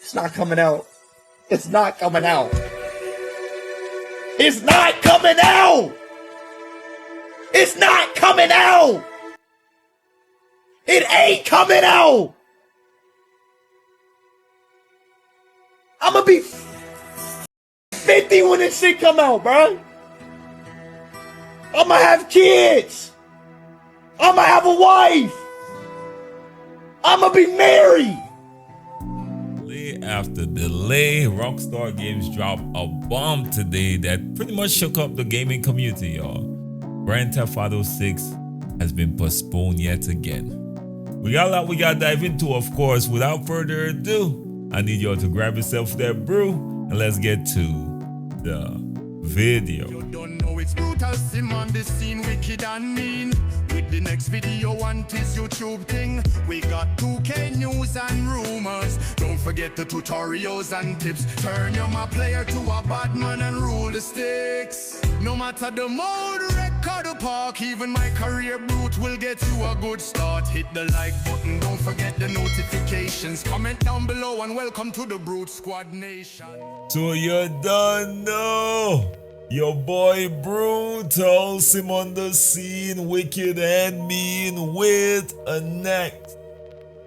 It's not coming out. It's not coming out. It's not coming out. It's not coming out. It ain't coming out. I'ma be 50 when this shit come out, bro. I'ma have kids. I'ma have a wife. I'ma be married. After delay, Rockstar Games dropped a bomb today that pretty much shook up the gaming community, y'all. Grand Theft Auto 6 has been postponed yet again. We got a lot we gotta dive into, of course. Without further ado, I need y'all to grab yourself that brew and let's get to the video. You don't know it's brutal, sim on the scene, wicked and mean. With the next video and this YouTube thing, we got 2K news and rumors. Don't forget the tutorials and tips. Turn your my player to a bad man and rule the sticks. No matter the mode, record or park, even my career brute will get you a good start. Hit the like button, don't forget the notifications. Comment down below and welcome to the Brute Squad Nation. So you don't know. Your boy Brutal, sim on the scene, wicked and mean, with a next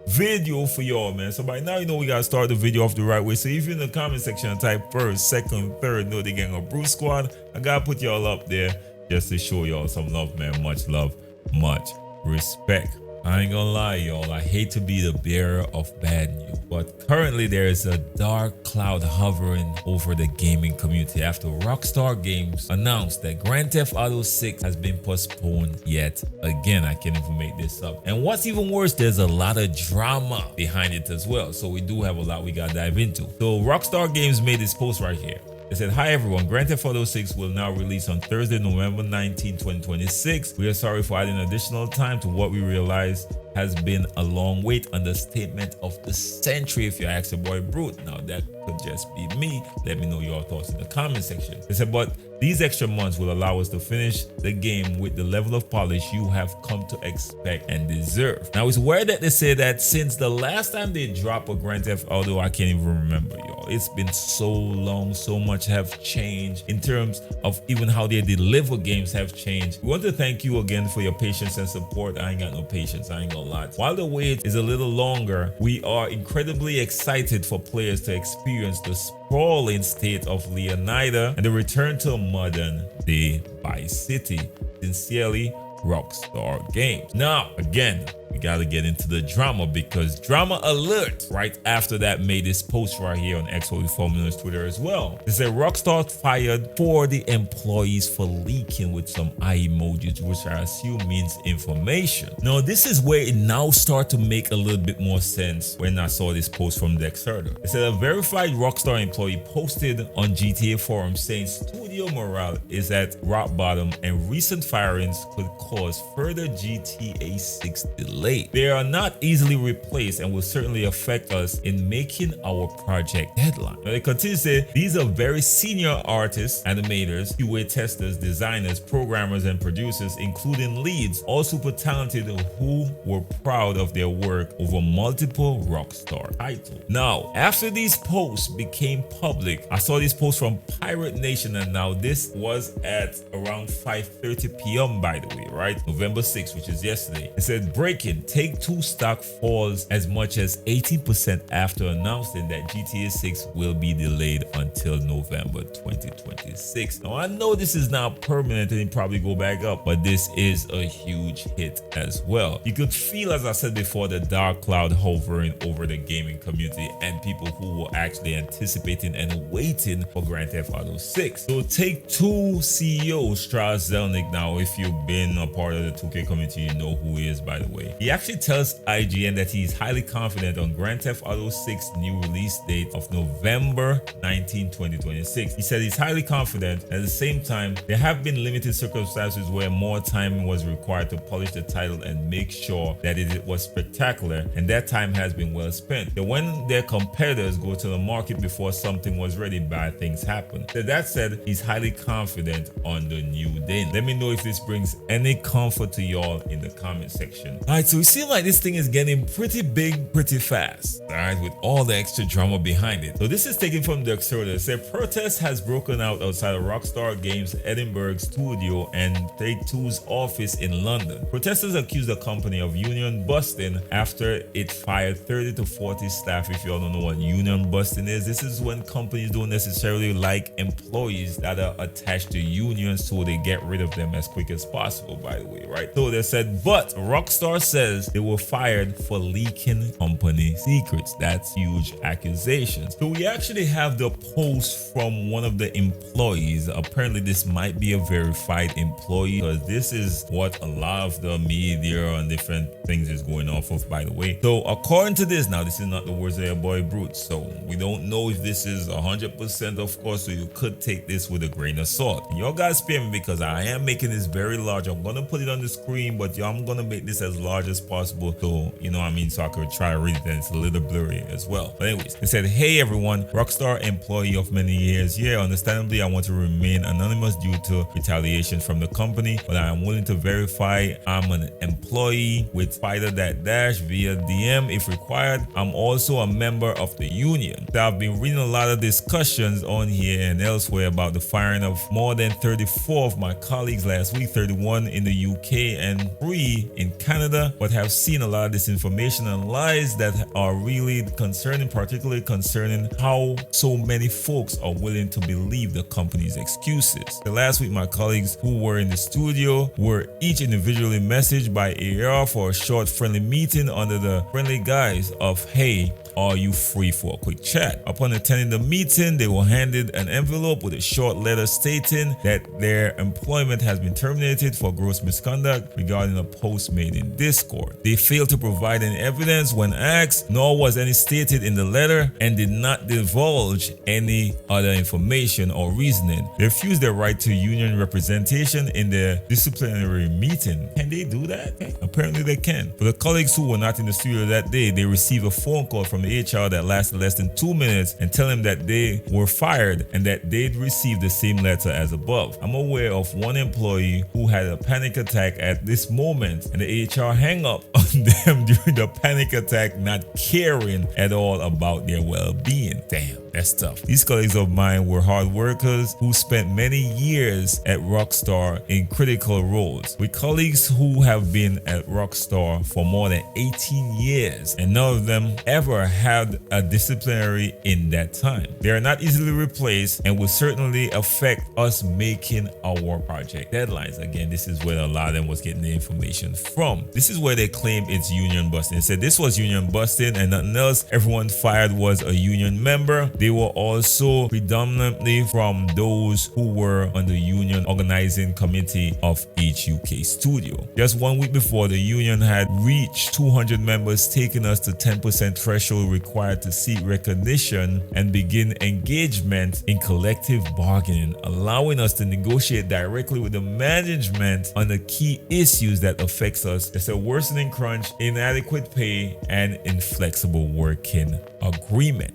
video for y'all, man. So by now you know we gotta start the video off the right way. So if you're in the comment section and type first, second, third, know the gang of Brute Squad, I gotta put y'all up there just to show y'all some love, man. Much love, much respect. I ain't gonna lie, y'all, I hate to be the bearer of bad news, but currently there is a dark cloud hovering over the gaming community after Rockstar Games announced that Grand Theft Auto 6 has been postponed yet again. I can't even make this up. And what's even worse, there's a lot of drama behind it as well. So we do have a lot we gotta dive into. So Rockstar Games made this post right here. They said, "Hi everyone, Grand Theft Auto 6 will now release on Thursday, November 19, 2026. We are sorry for adding additional time to what we realize has been a long wait. Understatement of the century, if you ask your boy Brute." Now that could just be me. Let me know your thoughts in the comment section. They said, "But these extra months will allow us to finish the game with the level of polish you have come to expect and deserve." Now it's weird that they say that since the last time they dropped a Grand Theft Auto, I can't even remember, y'all. It's been so long, so much have changed in terms of even how they deliver games have changed. We want to thank you again for your patience and support. I ain't got no patience, I ain't gonna lie. While the wait is a little longer, we are incredibly excited for players to experience the sprawling state of Leonida and the return to modern day Vice City. Sincerely, Rockstar Games. Now, again, we gotta get into the drama because drama alert right after that made this post right here on X, what we formerly known as Twitter as well. They said Rockstar fired 40 employees for leaking with some eye emojis, which I assume means information. Now, this is where it now starts to make a little bit more sense when I saw this post from Dexerter. They said a verified Rockstar employee posted on GTA forum saying studio morale is at rock bottom and recent firings could cause further GTA 6 delay. They are not easily replaced and will certainly affect us in making our project deadline. Now they continue to say these are very senior artists, animators, QA testers, designers, programmers, and producers, including leads, all super talented who were proud of their work over multiple Rockstar titles. Now, after these posts became public, I saw this post from Pirate Nation, and now this was at around 5:30 p.m. by the way, right? November 6th, which is yesterday. It said, breaking, Take-Two stock falls as much as 18% after announcing that GTA 6 will be delayed until November 2026. Now I know this is not permanent and it probably go back up, but this is a huge hit as well. You could feel, as I said before, the dark cloud hovering over the gaming community and people who were actually anticipating and waiting for Grand Theft Auto 6. So Take-Two CEO Strauss Zelnick, now if you've been a part of the 2K community, you know who he is, by the way. He actually tells IGN that he is highly confident on Grand Theft Auto 6 new release date of November 19, 2026. He said he's highly confident. At the same time, there have been limited circumstances where more time was required to polish the title and make sure that it was spectacular, and that time has been well spent. So when their competitors go to the market before something was ready, bad things happen. So that said, he's highly confident on the new date. Let me know if this brings any comfort to y'all in the comment section. Alright, so So it seems like this thing is getting pretty big pretty fast, all right, with all the extra drama behind it. So this is taken from the Exerter. It said protest has broken out outside of Rockstar Games' Edinburgh studio and Take-Two's office in London. Protesters accuse the company of union busting after it fired 30 to 40 staff. If you all don't know what union busting is, this is when companies don't necessarily like employees that are attached to unions, so they get rid of them as quick as possible, by the way, right? So they said, but Rockstar says they were fired for leaking company secrets. That's huge accusations. So we actually have the post from one of the employees. Apparently this might be a verified employee, because this is what a lot of the media and different things is going off of, by the way. So according to this, now this is not the words of your boy Brute, so we don't know if this is 100%, of course, so you could take this with a grain of salt. And y'all guys spare me because I am making this very large. I'm gonna put it on the screen, but I'm gonna make this as large as possible, so you know what I mean, so I could try to read it, and it's a little blurry as well. But anyways, it said, hey everyone, Rockstar employee of many years. Yeah, understandably I want to remain anonymous due to retaliation from the company, but I am willing to verify I'm an employee with Spider Dash via DM if required. I'm also a member of the union. So I've been reading a lot of discussions on here and elsewhere about the firing of more than 34 of my colleagues last week, 31 in the UK and 3 in Canada, but have seen a lot of disinformation and lies that are really concerning, particularly concerning how so many folks are willing to believe the company's excuses. The last week, my colleagues who were in the studio were each individually messaged by AR for a short friendly meeting under the friendly guise of, hey, are you free for a quick chat? Upon attending the meeting, they were handed an envelope with a short letter stating that their employment has been terminated for gross misconduct regarding a post made in Discord. They failed to provide any evidence when asked, nor was any stated in the letter, and did not divulge any other information or reasoning. They refused their right to union representation in their disciplinary meeting. Can they do that? Apparently they can. For the colleagues who were not in the studio that day, they received a phone call from the HR that lasted less than 2 minutes and tell them that they were fired and that they'd received the same letter as above. I'm aware of one employee who had a panic attack at this moment, and the HR hang up on them during the panic attack, not caring at all about their well-being. Damn, that's tough. These colleagues of mine were hard workers who spent many years at Rockstar in critical roles, with colleagues who have been at Rockstar for more than 18 years, and none of them ever had a disciplinary in that time. They are not easily replaced and will certainly affect us making our project deadlines. Again, this is where a lot of them was getting the information from. This is where they claim it's union busting. They said this was union busting and nothing else. Everyone fired was a union member. They were also predominantly from those who were on the union organizing committee of each UK studio. Just 1 week before, the union had reached 200 members, taking us to 10% threshold required to seek recognition and begin engagement in collective bargaining, allowing us to negotiate directly with the management on the key issues that affects us. It's a worsening crunch, inadequate pay, and inflexible working agreement.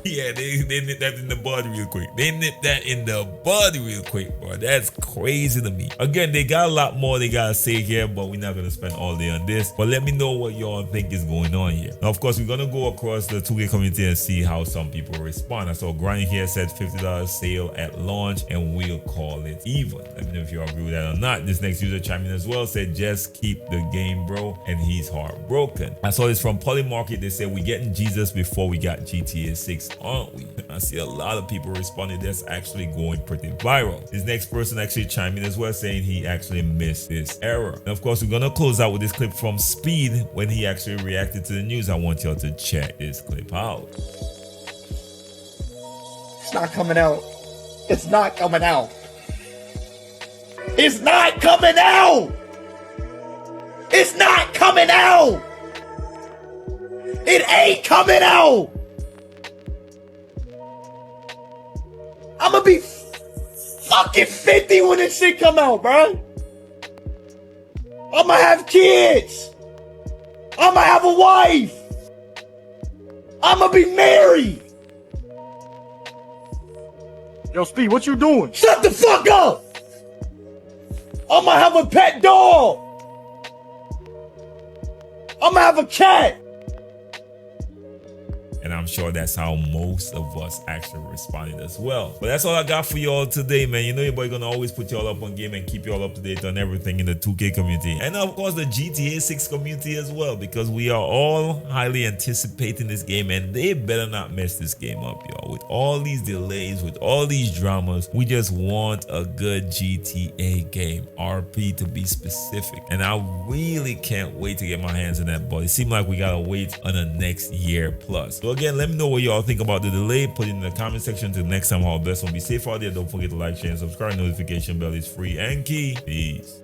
Yeah, they nipped that in the bud real quick. They nipped that in the bud real quick, bro. That's crazy to me. Again, they got a lot more they gotta say here, but we're not gonna spend all day on this. But let me know what y'all think is going on here. Now, of course, we're gonna go across the 2K community and see how some people respond. I saw Granny here said $50 sale at launch, and we'll call it even. Let me know if you agree with that or not. This next user chimed in as well, said just keep the game, bro, and he's heartbroken. I saw this from Polymarket. They said we getting Jesus before we got GTA 6. Aren't we? I see a lot of people responding. That's actually going pretty viral. This next person actually chimed in as well, saying he actually missed this error. And of course, we're gonna close out with this clip from Speed when he actually reacted to the news. I want y'all to check this clip out. It's not coming out. It's not coming out. It's not coming out. It's not coming out. It ain't coming out. I'm gonna be fucking 50 when this shit come out, bro. I'm gonna have kids. I'm gonna have a wife. I'm gonna be married. Yo, Speed, what you doing? Shut the fuck up. I'm gonna have a pet dog. I'ma have a cat. And I'm sure that's how most of us actually responded as well. But that's all I got for y'all today, man. You know your boy gonna always put y'all up on game and keep y'all up to date on everything in the 2K community. And of course the GTA 6 community as well, because we are all highly anticipating this game and they better not mess this game up, y'all. With all these delays, with all these dramas, we just want a good GTA game. RP to be specific. And I really can't wait to get my hands on that, but it seems like we gotta wait on the next year plus. So again, let me know what y'all think about the delay. Put it in the comment section. Till next time, all best one. Be safe out there. Don't forget to like, share, and subscribe. Notification bell is free and key. Peace.